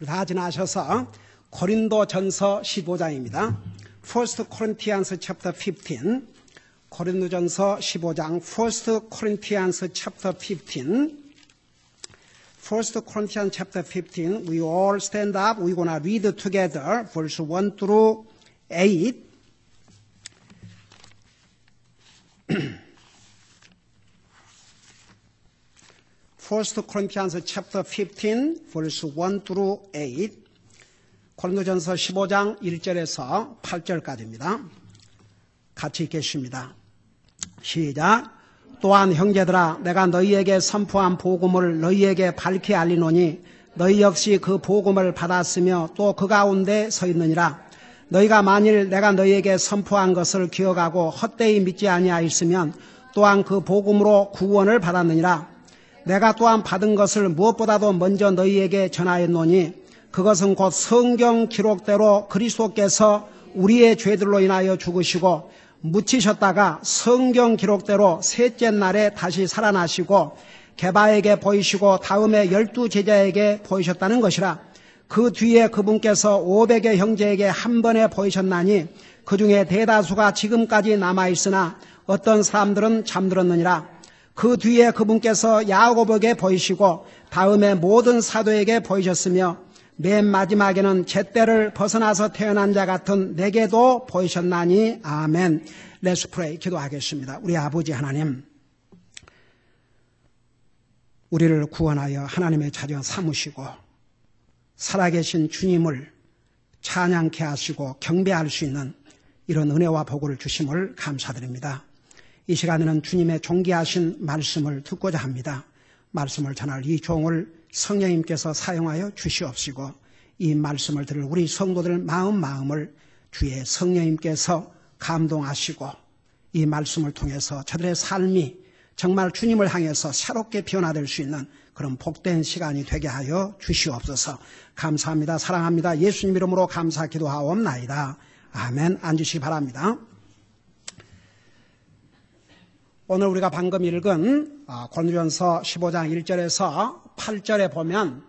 다 지나셔서 고린도전서 15장입니다. 1 Corinthians chapter 15. 고린도전서 15장 1 Corinthians chapter 15. 1 Corinthians chapter 15. We all stand up. We're going to read together verse 1 through 8. First Corinthians chapter 15, verse 1 through 8. 고린도전서 15장 1절에서 8절까지입니다. 같이 읽겠습니다. 시작. 또한 형제들아, 내가 너희에게 선포한 복음을 너희에게 밝히 알리노니 너희 역시 그 복음을 받았으며 또 그 가운데 서 있느니라. 너희가 만일 내가 너희에게 선포한 것을 기억하고 헛되이 믿지 아니하였으면 또한 그 복음으로 구원을 받았느니라. 내가 또한 받은 것을 무엇보다도 먼저 너희에게 전하였노니 그것은 곧 성경 기록대로 그리스도께서 우리의 죄들로 인하여 죽으시고 묻히셨다가 성경 기록대로 셋째 날에 다시 살아나시고 게바에게 보이시고 다음에 12 제자에게 보이셨다는 것이라. 그 뒤에 그분께서 500의 형제에게 한 번에 보이셨나니 그 중에 대다수가 지금까지 남아있으나 어떤 사람들은 잠들었느니라. 그 뒤에 그분께서 야고보에게 보이시고 다음에 모든 사도에게 보이셨으며 맨 마지막에는 잿대를 벗어나서 태어난 자 같은 내게도 보이셨나니 아멘. Let's pray. 기도하겠습니다. 우리 아버지 하나님, 우리를 구원하여 하나님의 자녀 삼으시고 살아계신 주님을 찬양케 하시고 경배할 수 있는 이런 은혜와 복을 주심을 감사드립니다. 이 시간에는 주님의 존귀하신 말씀을 듣고자 합니다. 말씀을 전할 이 종을 성령님께서 사용하여 주시옵시고 이 말씀을 들을 우리 성도들 마음을 주의 성령님께서 감동하시고 이 말씀을 통해서 저들의 삶이 정말 주님을 향해서 새롭게 변화될 수 있는 그런 복된 시간이 되게 하여 주시옵소서. 감사합니다. 사랑합니다. 예수님 이름으로 감사 기도하옵나이다. 아멘. 앉으시기 바랍니다. 오늘 우리가 방금 읽은 고린도전서 15장 1절에서 8절에 보면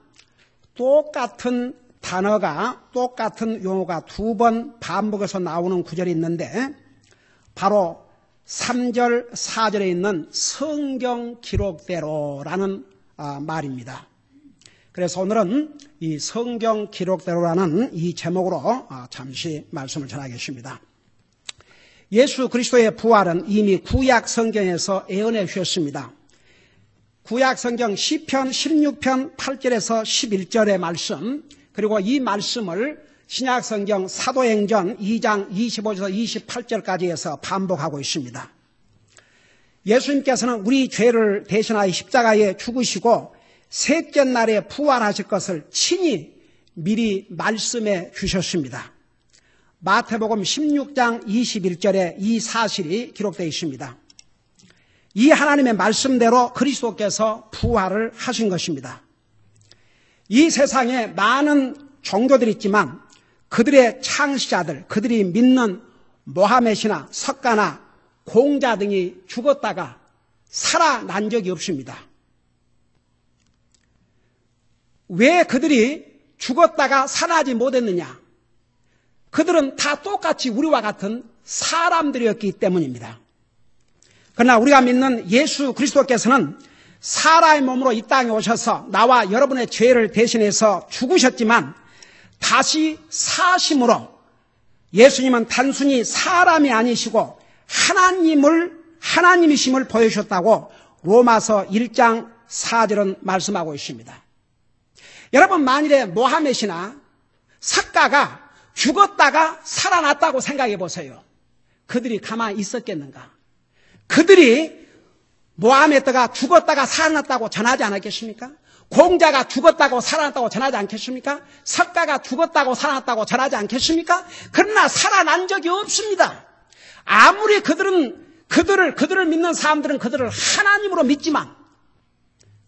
똑같은 단어가, 똑같은 용어가 두 번 반복해서 나오는 구절이 있는데 바로 3절, 4절에 있는 성경 기록대로라는 말입니다. 그래서 오늘은 이 성경 기록대로라는 이 제목으로 잠시 말씀을 전하겠습니다. 예수 그리스도의 부활은 이미 구약 성경에서 예언해 주셨습니다. 구약 성경 시편 16편 8절에서 11절의 말씀, 그리고 이 말씀을 신약 성경 사도행전 2장 25절에서 28절까지 해서 반복하고 있습니다. 예수님께서는 우리 죄를 대신하여 십자가에 죽으시고 셋째 날에 부활하실 것을 친히 미리 말씀해 주셨습니다. 마태복음 16장 21절에 이 사실이 기록되어 있습니다. 이 하나님의 말씀대로 그리스도께서 부활을 하신 것입니다. 이 세상에 많은 종교들이 있지만 그들의 창시자들, 그들이 믿는 모하메시나 석가나 공자 등이 죽었다가 살아난 적이 없습니다. 왜 그들이 죽었다가 살아나지 못했느냐? 그들은 다 똑같이 우리와 같은 사람들이었기 때문입니다. 그러나 우리가 믿는 예수 그리스도께서는 사람의 몸으로 이 땅에 오셔서 나와 여러분의 죄를 대신해서 죽으셨지만 다시 사심으로 예수님은 단순히 사람이 아니시고 하나님이심을 보여주셨다고 로마서 1장 4절은 말씀하고 있습니다. 여러분, 만일에 모하메시나 석가가 죽었다가 살아났다고 생각해 보세요. 그들이 가만히 있었겠는가? 그들이 모하메드가 죽었다가 살아났다고 전하지 않았겠습니까? 공자가 죽었다고 살아났다고 전하지 않겠습니까? 석가가 죽었다고 살아났다고 전하지 않겠습니까? 그러나 살아난 적이 없습니다. 아무리 그들을 믿는 사람들은 그들을 하나님으로 믿지만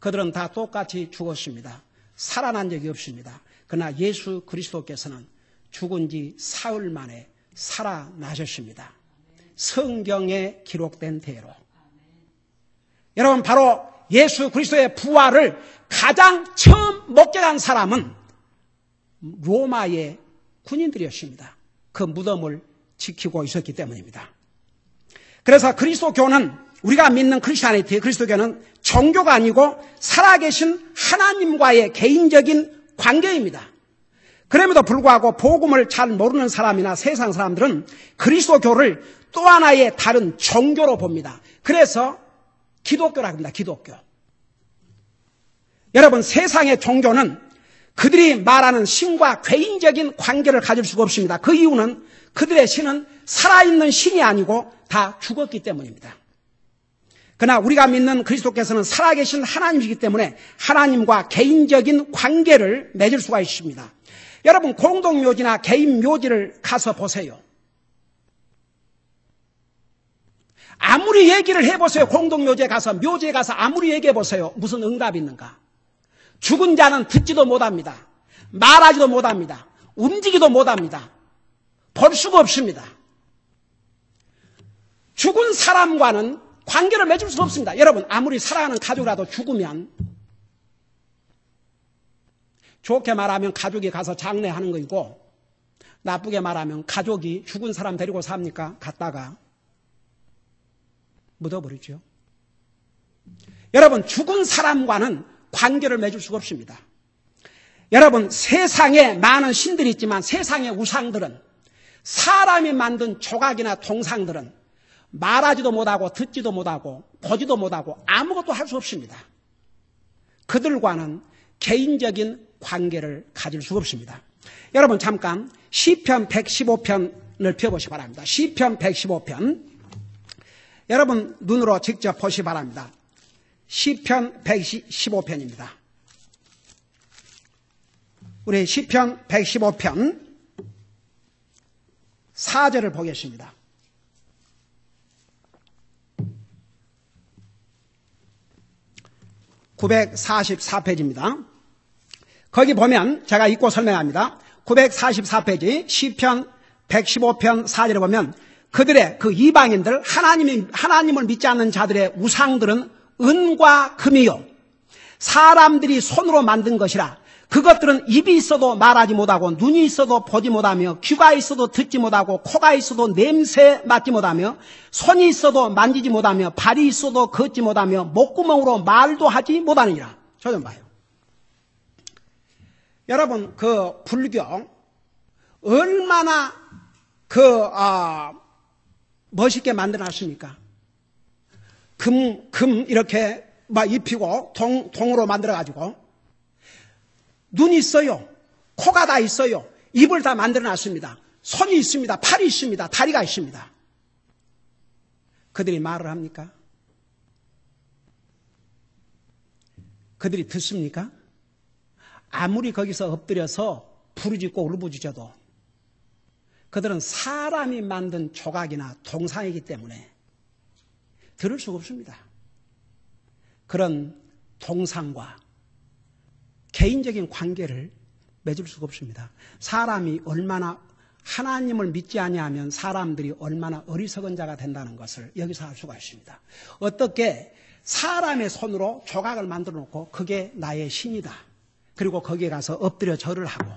그들은 다 똑같이 죽었습니다. 살아난 적이 없습니다. 그러나 예수 그리스도께서는 죽은 지 사흘 만에 살아나셨습니다. 성경에 기록된 대로. 여러분, 바로 예수 그리스도의 부활을 가장 처음 목격한 사람은 로마의 군인들이었습니다. 그 무덤을 지키고 있었기 때문입니다. 그래서 그리스도교는, 우리가 믿는 크리스찬이티, 그리스도교는 종교가 아니고 살아계신 하나님과의 개인적인 관계입니다. 그럼에도 불구하고 복음을 잘 모르는 사람이나 세상 사람들은 그리스도교를 또 하나의 다른 종교로 봅니다. 그래서 기독교라고 합니다. 기독교. 여러분, 세상의 종교는 그들이 말하는 신과 개인적인 관계를 가질 수가 없습니다. 그 이유는 그들의 신은 살아있는 신이 아니고 다 죽었기 때문입니다. 그러나 우리가 믿는 그리스도께서는 살아계신 하나님이기 때문에 하나님과 개인적인 관계를 맺을 수가 있습니다. 여러분, 공동묘지나 개인 묘지를 가서 보세요. 아무리 얘기를 해보세요. 공동묘지에 가서, 묘지에 가서 아무리 얘기해보세요. 무슨 응답이 있는가? 죽은 자는 듣지도 못합니다. 말하지도 못합니다. 움직이도 못합니다. 볼 수가 없습니다. 죽은 사람과는 관계를 맺을 수 없습니다. 여러분, 아무리 사랑하는 가족이라도 죽으면, 좋게 말하면 가족이 가서 장례하는 거이고, 나쁘게 말하면 가족이 죽은 사람 데리고 삽니까? 갔다가 묻어버리죠. 여러분, 죽은 사람과는 관계를 맺을 수가 없습니다. 여러분, 세상에 많은 신들이 있지만 세상의 우상들은, 사람이 만든 조각이나 동상들은 말하지도 못하고 듣지도 못하고 보지도 못하고 아무것도 할 수 없습니다. 그들과는 개인적인 관계를 가질 수가 없습니다. 여러분, 잠깐 시편 115편을 펴보시기 바랍니다. 시편 115편. 여러분 눈으로 직접 보시기 바랍니다. 시편 115편입니다. 우리 시편 115편 4절을 보겠습니다. (944페이지입니다) 거기 보면 제가 읽고 설명합니다. 944페이지 시편 115편 4절에 보면 그들의 그 이방인들, 하나님을 믿지 않는 자들의 우상들은 은과 금이요 사람들이 손으로 만든 것이라 그것들은 입이 있어도 말하지 못하고 눈이 있어도 보지 못하며 귀가 있어도 듣지 못하고 코가 있어도 냄새 맡지 못하며 손이 있어도 만지지 못하며 발이 있어도 걷지 못하며 목구멍으로 말도 하지 못하느니라. 저 좀 봐요. 여러분, 그 불교 얼마나 멋있게 만들어놨습니까? 금 이렇게 막 입히고 동으로 만들어가지고 눈이 있어요. 코가 다 있어요. 입을 다 만들어놨습니다. 손이 있습니다. 팔이 있습니다. 다리가 있습니다. 그들이 말을 합니까? 그들이 듣습니까? 아무리 거기서 엎드려서 부르짖고 울부짖어도 그들은 사람이 만든 조각이나 동상이기 때문에 들을 수가 없습니다. 그런 동상과 개인적인 관계를 맺을 수가 없습니다. 사람이 얼마나 하나님을 믿지 아니하면 사람들이 얼마나 어리석은 자가 된다는 것을 여기서 알 수가 있습니다. 어떻게 사람의 손으로 조각을 만들어 놓고 그게 나의 신이다. 그리고 거기에 가서 엎드려 절을 하고.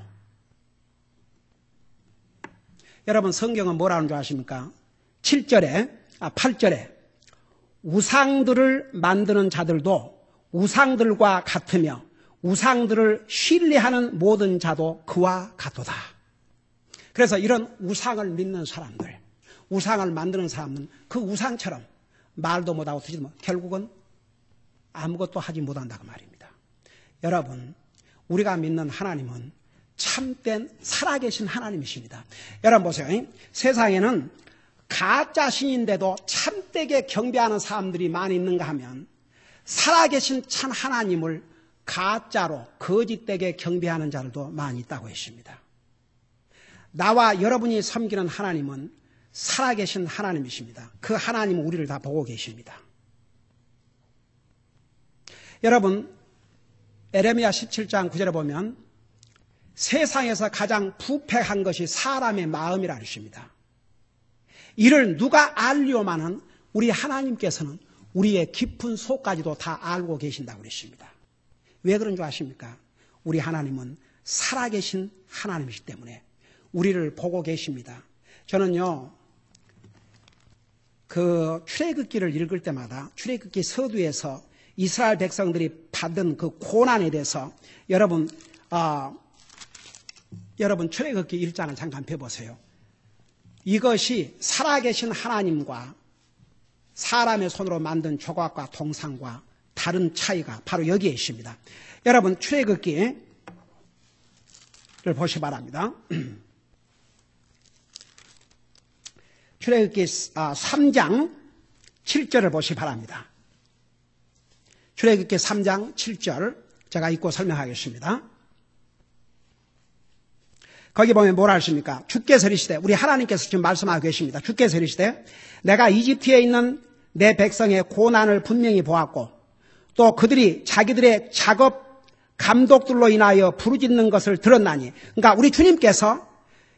여러분, 성경은 뭐라는 줄 아십니까? 8절에 우상들을 만드는 자들도 우상들과 같으며 우상들을 신뢰하는 모든 자도 그와 같도다. 그래서 이런 우상을 믿는 사람들, 우상을 만드는 사람은 그 우상처럼 말도 못하고 듣지도 못하고 결국은 아무것도 하지 못한다고 말입니다. 여러분, 우리가 믿는 하나님은 참된 살아계신 하나님이십니다. 여러분 보세요. 세상에는 가짜 신인데도 참되게 경배하는 사람들이 많이 있는가 하면 살아계신 참 하나님을 가짜로 거짓되게 경배하는 자들도 많이 있다고 했습니다. 나와 여러분이 섬기는 하나님은 살아계신 하나님이십니다. 그 하나님은 우리를 다 보고 계십니다. 여러분, 에레미야 17장 9절에 보면 세상에서 가장 부패한 것이 사람의 마음이라 했습니다. 이를 누가 알려마는 우리 하나님께서는 우리의 깊은 속까지도 다 알고 계신다고 그랬습니다. 왜 그런 줄 아십니까? 우리 하나님은 살아계신 하나님이시기 때문에 우리를 보고 계십니다. 저는요, 그 출애굽기를 읽을 때마다 출애굽기 서두에서 이스라엘 백성들이 받은 그 고난에 대해서 여러분 출애굽기 1장을 잠깐 펴보세요. 이것이 살아계신 하나님과 사람의 손으로 만든 조각과 동상과 다른 차이가 바로 여기에 있습니다. 여러분 출애굽기를 보시 바랍니다. 출애굽기 3장 7절을 보시 바랍니다. 출애굽기 3장 7절 제가 읽고 설명하겠습니다. 거기 보면 뭐라 하십니까? 주께서 이르시되, 우리 하나님께서 지금 말씀하고 계십니다. 주께서 이르시되 내가 이집트에 있는 내 백성의 고난을 분명히 보았고 또 그들이 자기들의 작업 감독들로 인하여 부르짖는 것을 들었나니. 그러니까 우리 주님께서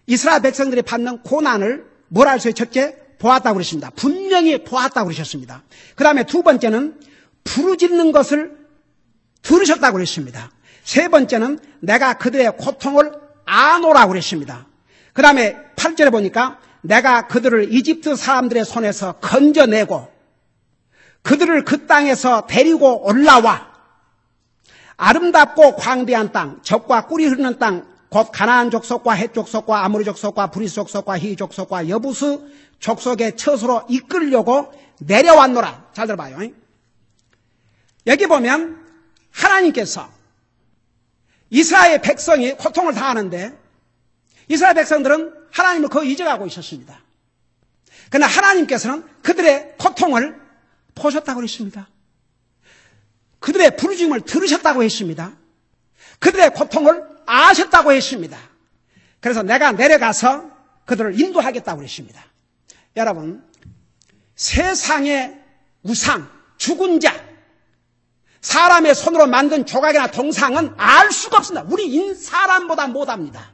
이스라엘 백성들이 받는 고난을 뭐라 할 수 있어요? 첫째, 보았다고 그러십니다. 분명히 보았다고 그러셨습니다. 그 다음에 두 번째는 부르짖는 것을 들으셨다고 그랬습니다. 세 번째는 내가 그들의 고통을 아노라고 그랬습니다. 그 다음에 8절에 보니까 내가 그들을 이집트 사람들의 손에서 건져내고 그들을 그 땅에서 데리고 올라와 아름답고 광대한 땅, 젖과 꿀이 흐르는 땅, 곧 가나안 족속과 헷 족속과 아모리 족속과 브리스 족속과 히 족속과 여부스 족속의 처소로 이끌려고 내려왔노라. 잘 들어봐요. 여기 보면 하나님께서 이스라엘 백성이 고통을 당하는데 이스라엘 백성들은 하나님을 거의 잊어가고 있었습니다. 그러나 하나님께서는 그들의 고통을 보셨다고 했습니다. 그들의 부르짖음을 들으셨다고 했습니다. 그들의 고통을 아셨다고 했습니다. 그래서 내가 내려가서 그들을 인도하겠다고 했습니다. 여러분, 세상의 우상, 죽은 자, 사람의 손으로 만든 조각이나 동상은 알 수가 없습니다. 우리 사람보다 못합니다.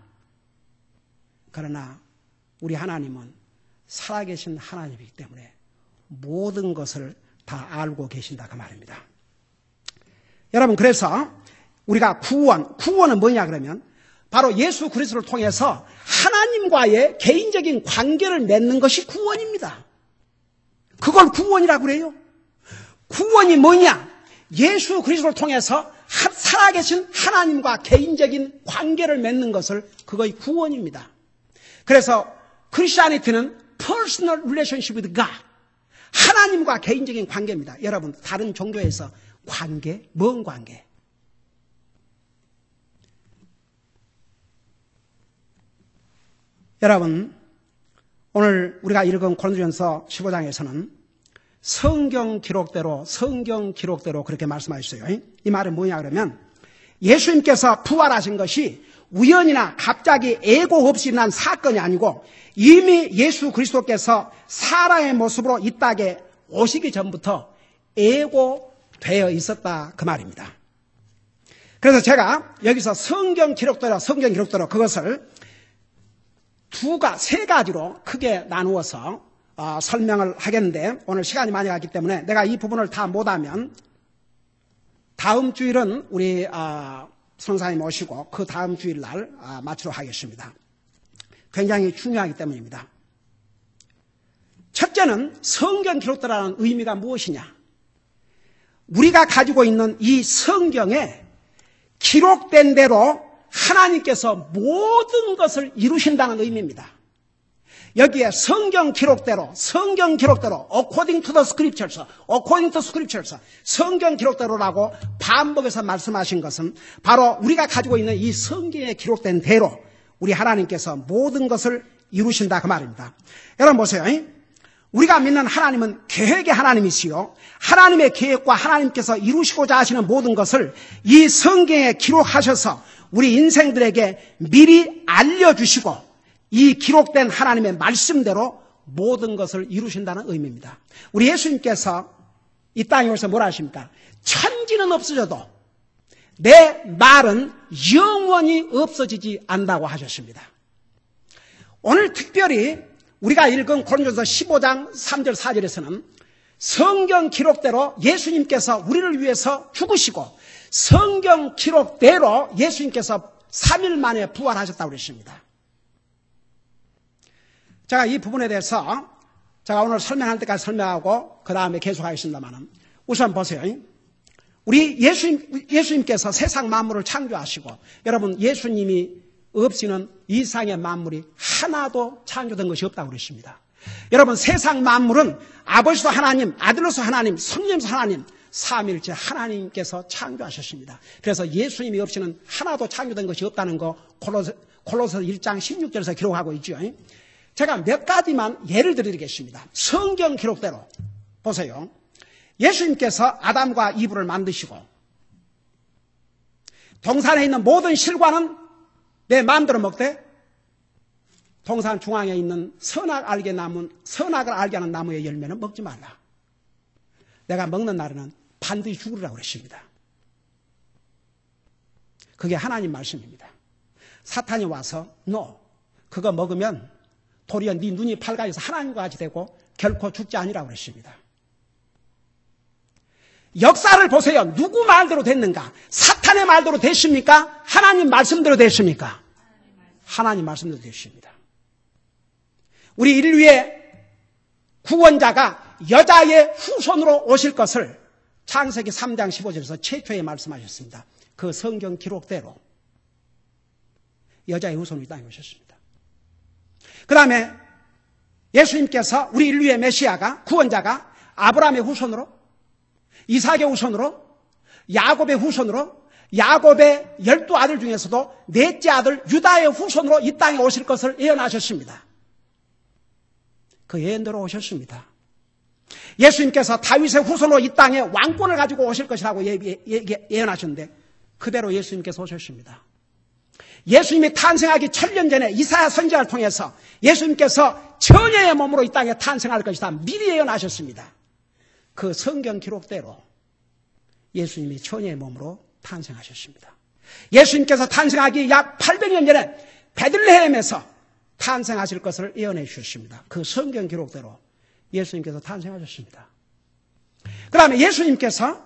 그러나 우리 하나님은 살아계신 하나님이기 때문에 모든 것을 다 알고 계신다 그 말입니다. 여러분, 그래서 우리가 구원은 뭐냐 그러면 바로 예수 그리스도를 통해서 하나님과의 개인적인 관계를 맺는 것이 구원입니다. 그걸 구원이라고 그래요. 구원이 뭐냐? 예수 그리스도를 통해서 살아계신 하나님과 개인적인 관계를 맺는 것을 그것이 구원입니다. 그래서 크리스티아니티는 personal relationship with God, 하나님과 개인적인 관계입니다. 여러분, 다른 종교에서 관계, 뭔 관계? 여러분, 오늘 우리가 읽은 고린도전서 15장에서는 성경 기록대로 그렇게 말씀하셨어요. 이 말은 뭐냐 그러면 예수님께서 부활하신 것이 우연이나 갑자기 예고 없이 난 사건이 아니고 이미 예수 그리스도께서 사람의 모습으로 이 땅에 오시기 전부터 예고되어 있었다 그 말입니다. 그래서 제가 여기서 성경 기록대로 그것을 세 가지로 크게 나누어서 설명을 하겠는데 오늘 시간이 많이 갔기 때문에 내가 이 부분을 다 못하면 다음 주일은 우리 선사님 오시고 그 다음 주일날 마치도록 하겠습니다. 굉장히 중요하기 때문입니다. 첫째는 성경 기록대라는 의미가 무엇이냐? 우리가 가지고 있는 이 성경에 기록된 대로 하나님께서 모든 것을 이루신다는 의미입니다. 여기에 성경 기록대로 according to the scriptures, 성경 기록대로라고 반복해서 말씀하신 것은 바로 우리가 가지고 있는 이 성경에 기록된 대로 우리 하나님께서 모든 것을 이루신다 그 말입니다. 여러분 보세요. 우리가 믿는 하나님은 계획의 하나님이시요 하나님의 계획과 하나님께서 이루시고자 하시는 모든 것을 이 성경에 기록하셔서 우리 인생들에게 미리 알려주시고 이 기록된 하나님의 말씀대로 모든 것을 이루신다는 의미입니다. 우리 예수님께서 이 땅에 오셔서 뭐라 하십니까? 천지는 없어져도 내 말은 영원히 없어지지 않는다고 하셨습니다. 오늘 특별히 우리가 읽은 고린도전서 15장 3절 4절에서는 성경 기록대로 예수님께서 우리를 위해서 죽으시고 성경 기록대로 예수님께서 3일 만에 부활하셨다고 그랬습니다. 제가 이 부분에 대해서 제가 오늘 설명할 때까지 설명하고 그 다음에 계속하겠습니다만, 우선 보세요. 우리 예수님께서 세상 만물을 창조하시고, 여러분 예수님이 없이는 이 세상의 만물이 하나도 창조된 것이 없다고 그랬습니다. 여러분 세상 만물은 아버지도 하나님, 아들로서 하나님, 성령으로서 하나님, 삼위일체 하나님께서 창조하셨습니다. 그래서 예수님이 없이는 하나도 창조된 것이 없다는 거 골로새 1장 16절에서 기록하고 있죠. 제가 몇 가지만 예를 드리겠습니다. 성경 기록대로 보세요. 예수님께서 아담과 이브를 만드시고 동산에 있는 모든 실과는 내 마음대로 먹되 동산 중앙에 있는 선악을 알게 하는 나무의 열매는 먹지 말라. 내가 먹는 날에는 반드시 죽으리라고 그랬습니다. 그게 하나님 말씀입니다. 사탄이 와서 너 그거 먹으면 도리어 네 눈이 밝아져서 하나님과 같이 되고 결코 죽지 아니라고 그랬습니다. 역사를 보세요. 누구 말대로 됐는가? 사탄의 말대로 됐습니까? 하나님 말씀대로 됐습니까? 하나님 말씀대로 됐습니다. 우리 인류의 구원자가 여자의 후손으로 오실 것을 창세기 3장 15절에서 최초에 말씀하셨습니다. 그 성경 기록대로 여자의 후손으로 이 땅에 오셨습니다. 그 다음에 예수님께서 우리 인류의 메시아가 구원자가 아브라함의 후손으로, 이삭의 후손으로, 야곱의 후손으로, 야곱의 12아들 중에서도 넷째 아들 유다의 후손으로 이 땅에 오실 것을 예언하셨습니다. 그 예언대로 오셨습니다. 예수님께서 다윗의 후손으로 이 땅에 왕권을 가지고 오실 것이라고 예언하셨는데 그대로 예수님께서 오셨습니다. 예수님이 탄생하기 1000년 전에 이사야 선지자를 통해서 예수님께서 처녀의 몸으로 이 땅에 탄생할 것이다 미리 예언하셨습니다. 그 성경 기록대로 예수님이 처녀의 몸으로 탄생하셨습니다. 예수님께서 탄생하기 약 800년 전에 베들레헴에서 탄생하실 것을 예언해 주셨습니다. 그 성경 기록대로 예수님께서 탄생하셨습니다. 그 다음에 예수님께서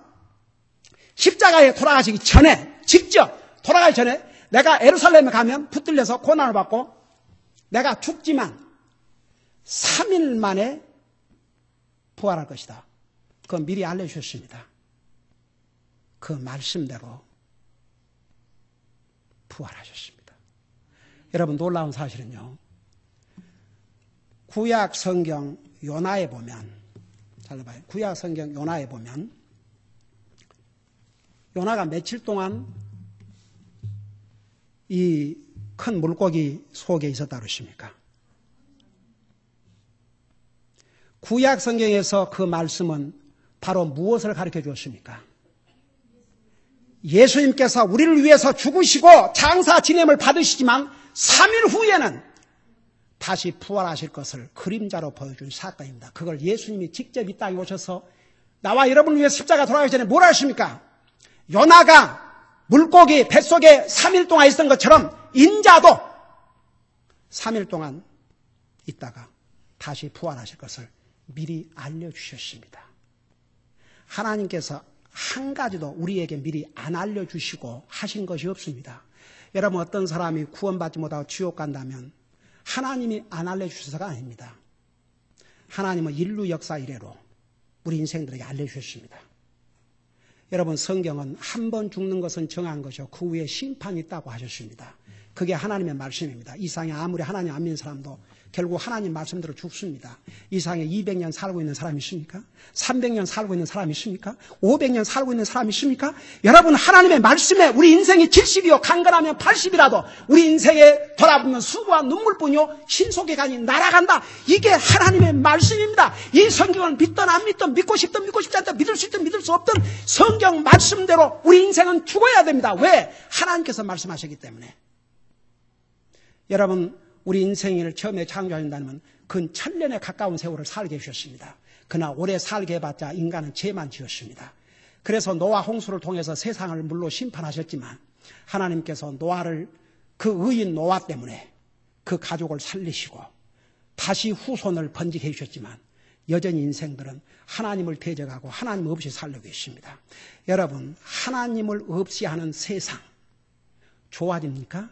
십자가에 돌아가시기 전에, 직접 돌아가기 전에 내가 예루살렘에 가면 붙들려서 고난을 받고 내가 죽지만 3일 만에 부활할 것이다. 그건 미리 알려주셨습니다. 그 말씀대로 부활하셨습니다. 여러분 놀라운 사실은요. 구약 성경 요나에 보면, 잘 봐요. 구약 성경 요나에 보면 요나가 며칠 동안 이 큰 물고기 속에 있었다 그러십니까? 구약 성경에서 그 말씀은 바로 무엇을 가르쳐 주었습니까? 예수님께서 우리를 위해서 죽으시고 장사 지냄을 받으시지만 3일 후에는 다시 부활하실 것을 그림자로 보여준 사건입니다. 그걸 예수님이 직접 이 땅에 오셔서 나와 여러분을 위해 십자가 돌아가기 전에 뭘 하십니까? 요나가 물고기 뱃속에 3일 동안 있었던 것처럼 인자도 3일 동안 있다가 다시 부활하실 것을 미리 알려주셨습니다. 하나님께서 한 가지도 우리에게 미리 안 알려주시고 하신 것이 없습니다. 여러분 어떤 사람이 구원받지 못하고 지옥 간다면 하나님이 안 알려주셔서가 아닙니다. 하나님은 인류 역사 이래로 우리 인생들에게 알려주셨습니다. 여러분 성경은 한 번 죽는 것은 정한 것이요 그 후에 심판이 있다고 하셨습니다. 그게 하나님의 말씀입니다. 이 세상에 아무리 하나님 안 믿는 사람도 결국 하나님 말씀대로 죽습니다. 이 세상에 200년 살고 있는 사람이 있습니까? 300년 살고 있는 사람이 있습니까? 500년 살고 있는 사람이 있습니까? 여러분 하나님의 말씀에 우리 인생이 70이요 강건하면 80이라도 우리 인생에 돌아보면 수고와 눈물뿐이요 신속의 간이 날아간다. 이게 하나님의 말씀입니다. 이 성경을 믿든 안 믿든 믿고 싶든 믿고 싶지 않든 믿을 수 있든 믿을 수 없든 성경 말씀대로 우리 인생은 죽어야 됩니다. 왜? 하나님께서 말씀하셨기 때문에. 여러분 우리 인생을 처음에 창조하신다면 근 1000년에 가까운 세월을 살게 해주셨습니다. 그러나 오래 살게 해봤자 인간은 죄만 지었습니다. 그래서 노아 홍수를 통해서 세상을 물로 심판하셨지만 하나님께서 노아를 그 의인 노아 때문에 그 가족을 살리시고 다시 후손을 번지게 해주셨지만 여전히 인생들은 하나님을 대적하고 하나님 없이 살고 있습니다. 여러분 하나님을 없이 하는 세상 좋아집니까?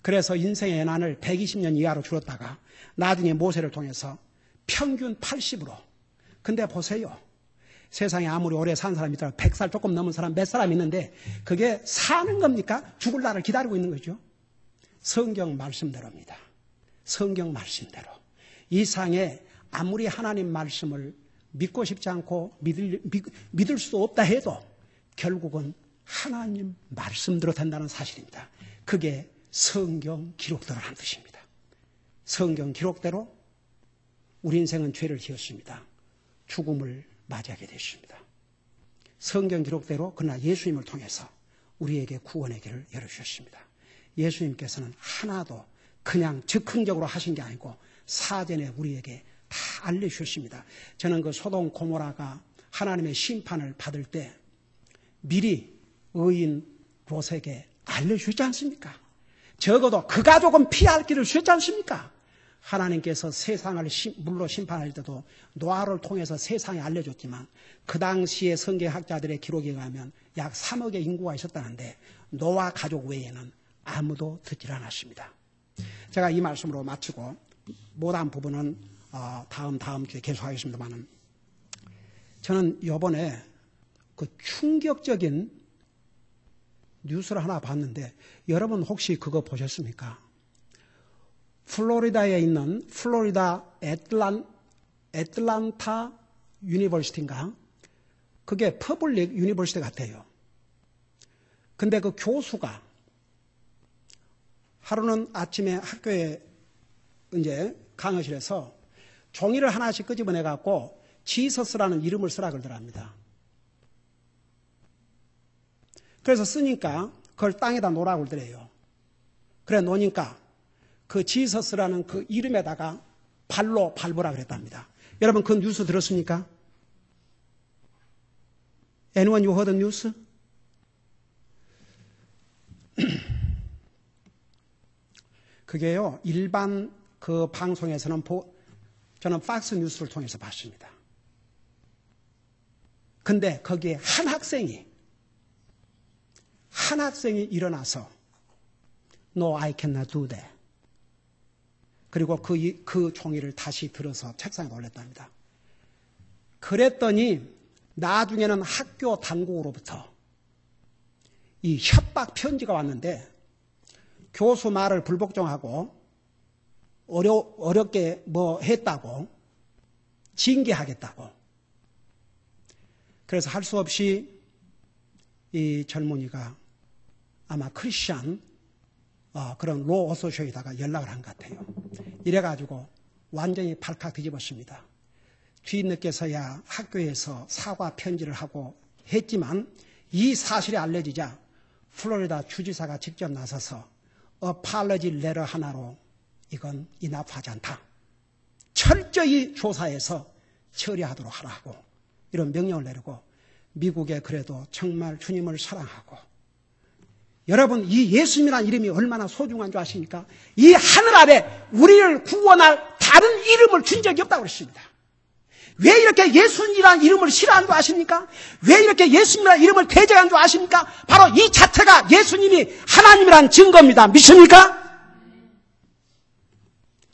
그래서 인생의 연한을 120년 이하로 줄였다가 나중에 모세를 통해서 평균 80으로. 근데 보세요. 세상에 아무리 오래 산 사람이 있더라도 100살 조금 넘은 사람 몇 사람 있는데 그게 사는 겁니까? 죽을 날을 기다리고 있는 거죠. 성경 말씀대로입니다. 성경 말씀대로. 이 상에 아무리 하나님 말씀을 믿고 싶지 않고 믿을 수 없다 해도 결국은 하나님 말씀대로 된다는 사실입니다. 그게 성경 기록대로라는 뜻입니다. 성경 기록대로 우리 인생은 죄를 지었습니다. 죽음을 맞이하게 됐습니다. 성경 기록대로 그러나 예수님을 통해서 우리에게 구원의 길을 열어주셨습니다. 예수님께서는 하나도 그냥 즉흥적으로 하신 게 아니고 사전에 우리에게 다 알려주셨습니다. 저는 그 소돔 고모라가 하나님의 심판을 받을 때 미리 의인 롯에게 알려주지 않습니까? 적어도 그 가족은 피할 길을 주셨지 않습니까? 하나님께서 세상을 물로 심판할 때도 노아를 통해서 세상에 알려줬지만 그 당시에 성경학자들의 기록에 의하면 약 3억의 인구가 있었다는데 노아 가족 외에는 아무도 듣질 않았습니다. 제가 이 말씀으로 마치고 못한 부분은 다음 주에 계속하겠습니다만 저는 이번에 그 충격적인 뉴스를 하나 봤는데 여러분 혹시 그거 보셨습니까? 플로리다에 있는 플로리다 애틀란타 유니버시티인가? 그게 퍼블릭 유니버시티 같아요. 근데 그 교수가 하루는 아침에 학교에 이제 강의실에서 종이를 하나씩 끄집어내 갖고 지서스라는 이름을 쓰라 그러더랍니다. 그래서 쓰니까 그걸 땅에다 놓으라고 그러더래요. 그래 놓으니까 그 지서스라는 그 이름에다가 발로 밟으라 그랬답니다. 여러분 그 뉴스 들었습니까? Anyone you heard the news? 그게요 일반 그 방송에서는 저는 팍스 뉴스를 통해서 봤습니다. 근데 거기에 한 학생이 일어나서 No, I cannot do that. 그리고 그 종이를 다시 들어서 책상에 올렸답니다. 그랬더니 나중에는 학교 당국으로부터 이 협박 편지가 왔는데 교수 말을 불복종하고 어렵게 뭐 했다고 징계하겠다고. 그래서 할 수 없이 이 젊은이가 아마 크리스찬 그런 로 어소시에이트에다가 연락을 한 것 같아요. 이래가지고 완전히 발칵 뒤집었습니다. 뒤늦게서야 학교에서 사과 편지를 하고 했지만 이 사실이 알려지자 플로리다 주지사가 직접 나서서 어팔러지 레터 하나로 이건 인합하지 않다. 철저히 조사해서 처리하도록 하라고 이런 명령을 내리고 미국에 그래도 정말 주님을 사랑하고 여러분 이 예수님이라는 이름이 얼마나 소중한 줄 아십니까? 이 하늘 아래 우리를 구원할 다른 이름을 준 적이 없다고 그랬습니다. 왜 이렇게 예수님이라는 이름을 싫어하는 줄 아십니까? 왜 이렇게 예수님이라는 이름을 대적하는 줄 아십니까? 바로 이 자체가 예수님이 하나님이라는 증거입니다. 믿습니까?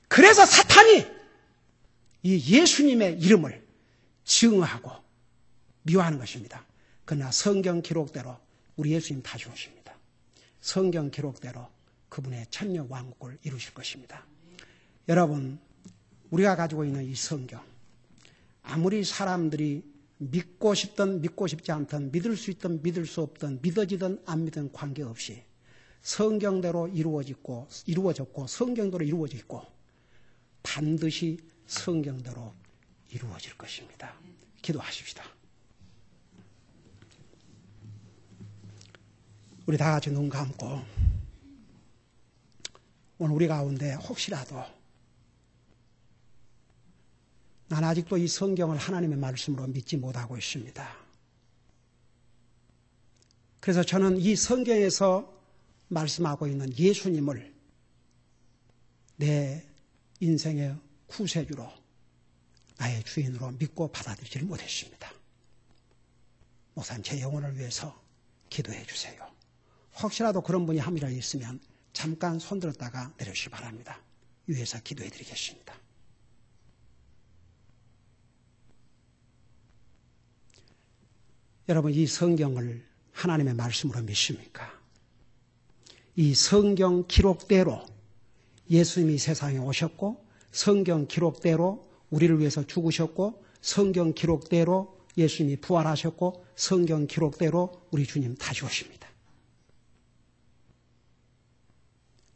그래서 사탄이 이 예수님의 이름을 증오하고 미워하는 것입니다. 그러나 성경 기록대로 우리 예수님 다시 오십니다. 성경 기록대로 그분의 천년 왕국을 이루실 것입니다. 여러분, 우리가 가지고 있는 이 성경, 아무리 사람들이 믿고 싶든 믿고 싶지 않든 믿을 수 있든 믿을 수 없든 믿어지든 안 믿든 관계없이 성경대로 이루어졌고 성경대로 이루어져 있고 반드시 성경대로 이루어질 것입니다. 기도하십시다. 우리 다 같이 눈 감고 오늘 우리 가운데 혹시라도 난 아직도 이 성경을 하나님의 말씀으로 믿지 못하고 있습니다. 그래서 저는 이 성경에서 말씀하고 있는 예수님을 내 인생의 구세주로 나의 주인으로 믿고 받아들이지 못했습니다. 목사님 제 영혼을 위해서 기도해 주세요. 혹시라도 그런 분이 한 분이라도 있으면 잠깐 손들었다가 내려주시기 바랍니다. 위에서 기도해 드리겠습니다. 여러분, 이 성경을 하나님의 말씀으로 믿습니까? 이 성경 기록대로 예수님이 세상에 오셨고, 성경 기록대로 우리를 위해서 죽으셨고, 성경 기록대로 예수님이 부활하셨고, 성경 기록대로 우리 주님 다시 오십니다.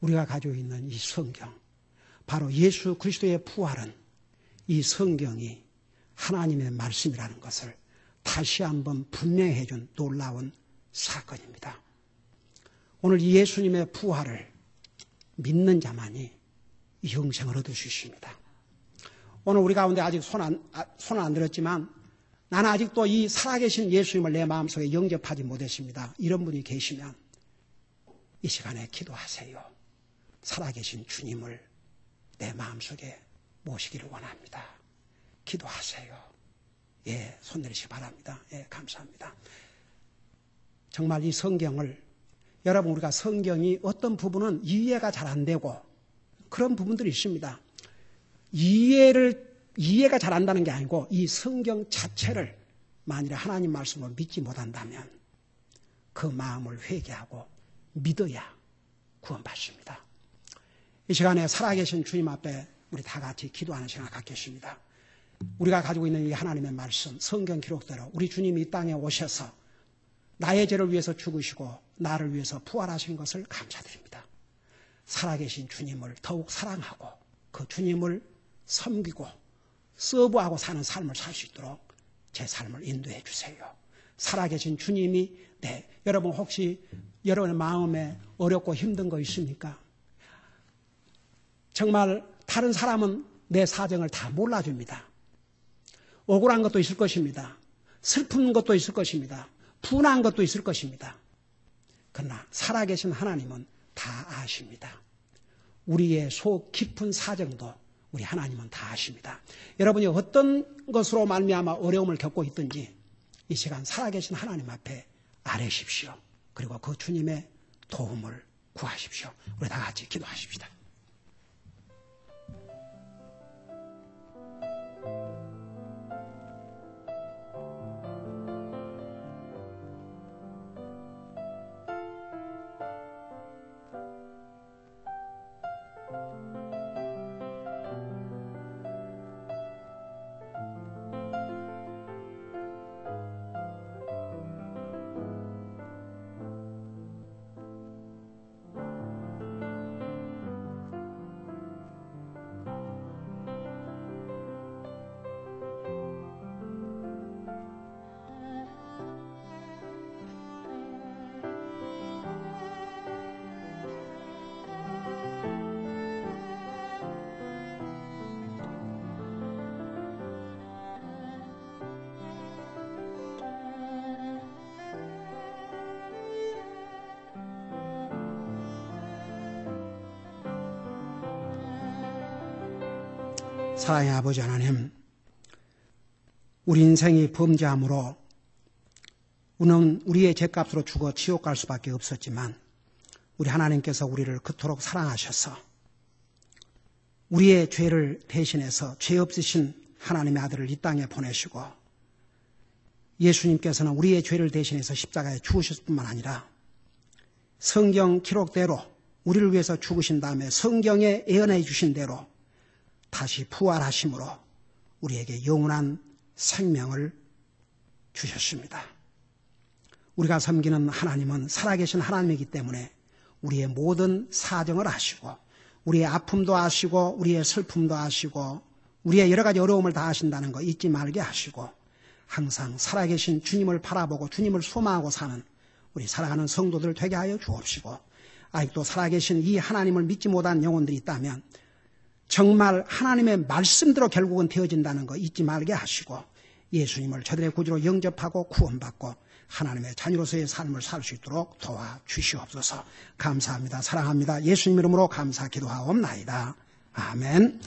우리가 가지고 있는 이 성경, 바로 예수 그리스도의 부활은 이 성경이 하나님의 말씀이라는 것을 다시 한번 분명해 준 놀라운 사건입니다. 오늘 이 예수님의 부활을 믿는 자만이 영생을 얻을 수 있습니다. 오늘 우리 가운데 아직 손을 안 들었지만 나는 아직도 이 살아계신 예수님을 내 마음속에 영접하지 못했습니다. 이런 분이 계시면 이 시간에 기도하세요. 살아계신 주님을 내 마음속에 모시기를 원합니다. 기도하세요. 예, 손 내리시기 바랍니다. 예, 감사합니다. 정말 이 성경을, 여러분, 우리가 성경이 어떤 부분은 이해가 잘 안 되고 그런 부분들이 있습니다. 이해가 잘 안 된다는 게 아니고 이 성경 자체를 만일에 하나님 말씀으로 믿지 못한다면 그 마음을 회개하고 믿어야 구원받습니다. 이 시간에 살아계신 주님 앞에 우리 다 같이 기도하는 시간을 갖겠습니다. 우리가 가지고 있는 이 하나님의 말씀, 성경 기록대로 우리 주님이 이 땅에 오셔서 나의 죄를 위해서 죽으시고 나를 위해서 부활하신 것을 감사드립니다. 살아계신 주님을 더욱 사랑하고 그 주님을 섬기고 서브하고 사는 삶을 살 수 있도록 제 삶을 인도해 주세요. 살아계신 주님이, 여러분 혹시 여러분의 마음에 어렵고 힘든 거 있습니까? 정말 다른 사람은 내 사정을 다 몰라줍니다. 억울한 것도 있을 것입니다. 슬픈 것도 있을 것입니다. 분한 것도 있을 것입니다. 그러나 살아계신 하나님은 다 아십니다. 우리의 속 깊은 사정도 우리 하나님은 다 아십니다. 여러분이 어떤 것으로 말미암아 어려움을 겪고 있든지 이 시간 살아계신 하나님 앞에 아뢰십시오. 그리고 그 주님의 도움을 구하십시오. 우리 다 같이 기도하십시다. 사랑의 아버지 하나님, 우리 인생이 범죄함으로 우리의 죄값으로 죽어 지옥 갈 수밖에 없었지만 우리 하나님께서 우리를 그토록 사랑하셔서 우리의 죄를 대신해서 죄 없으신 하나님의 아들을 이 땅에 보내시고 예수님께서는 우리의 죄를 대신해서 십자가에 죽으셨을 뿐만 아니라 성경 기록대로 우리를 위해서 죽으신 다음에 성경에 예언해 주신 대로 다시 부활하심으로 우리에게 영원한 생명을 주셨습니다. 우리가 섬기는 하나님은 살아계신 하나님이기 때문에 우리의 모든 사정을 아시고 우리의 아픔도 아시고 우리의 슬픔도 아시고 우리의 여러 가지 어려움을 다 아신다는 거 잊지 말게 하시고 항상 살아계신 주님을 바라보고 주님을 소망하고 사는 우리 살아가는 성도들 되게 하여 주옵시고 아직도 살아계신 이 하나님을 믿지 못한 영혼들이 있다면 정말 하나님의 말씀대로 결국은 되어진다는 거 잊지 말게 하시고 예수님을 저들의 구주로 영접하고 구원받고 하나님의 자녀로서의 삶을 살 수 있도록 도와주시옵소서. 감사합니다. 사랑합니다. 예수님 이름으로 감사 기도하옵나이다. 아멘.